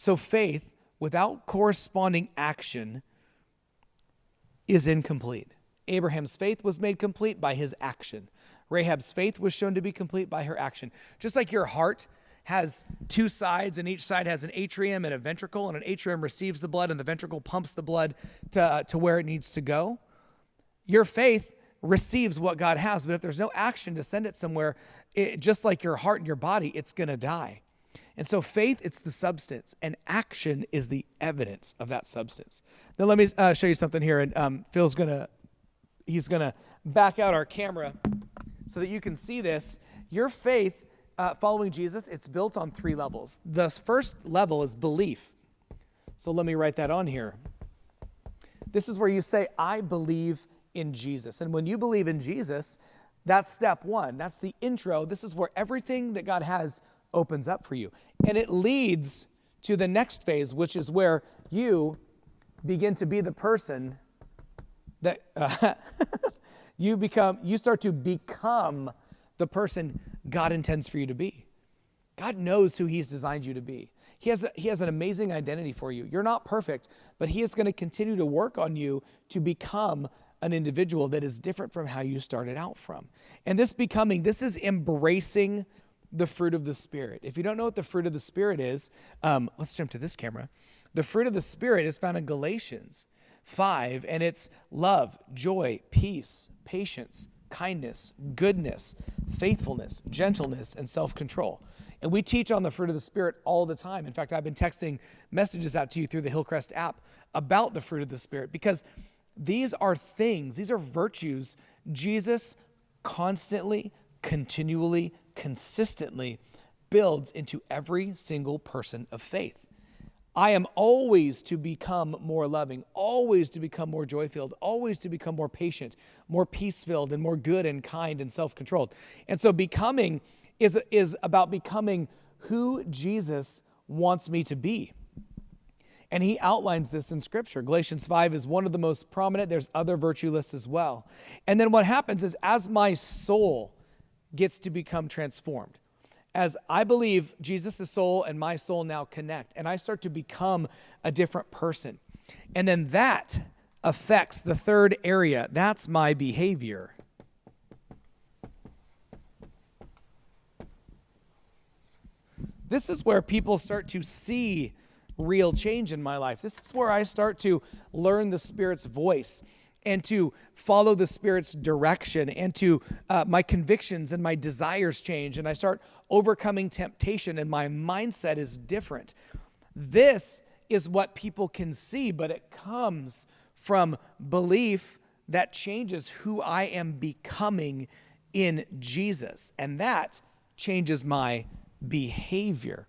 So faith without corresponding action is incomplete. Abraham's faith was made complete by his action. Rahab's faith was shown to be complete by her action. Just like your heart has two sides, and each side has an atrium and a ventricle, and an atrium receives the blood and the ventricle pumps the blood to where it needs to go. Your faith receives what God has, but if there's no action to send it somewhere, just like your heart and your body, it's going to die. And so faith, it's the substance, and action is the evidence of that substance. Now let me show you something here, and Phil's he's gonna back out our camera so that you can see this. Your faith following Jesus, it's built on 3 levels. The first level is belief. So let me write that on here. This is where you say, I believe in Jesus. And when you believe in Jesus, that's step 1. That's the intro. This is where everything that God has opens up for you. And it leads to the next phase, which is where you begin to be the person that you start to become the person God intends for you to be. God knows who he's designed you to be. He has an amazing identity for you. You're not perfect, but he is going to continue to work on you to become an individual that is different from how you started out from. And this is embracing the fruit of the Spirit. If you don't know what the fruit of the Spirit is, let's jump to this camera. The fruit of the Spirit is found in Galatians 5, and it's love, joy, peace, patience, kindness, goodness, faithfulness, gentleness, and self-control. And we teach on the fruit of the Spirit all the time. In fact, I've been texting messages out to you through the Hillcrest app about the fruit of the Spirit, because these are virtues Jesus constantly, continually, consistently builds into every single person of faith. I am always to become more loving, always to become more joy-filled, always to become more patient, more peace-filled, and more good and kind and self-controlled. And so becoming is about becoming who Jesus wants me to be. And he outlines this in Scripture. Galatians 5 is one of the most prominent. There's other virtue lists as well. And then what happens is, as my soul gets to become transformed, as I believe Jesus' soul and my soul now connect, and I start to become a different person. And then that affects the third area. That's my behavior. This is where people start to see real change in my life. This is where I start to learn the Spirit's voice and to follow the Spirit's direction, and to my convictions and my desires change, and I start overcoming temptation, and my mindset is different. This is what people can see, but it comes from belief that changes who I am becoming in Jesus, and that changes my behavior.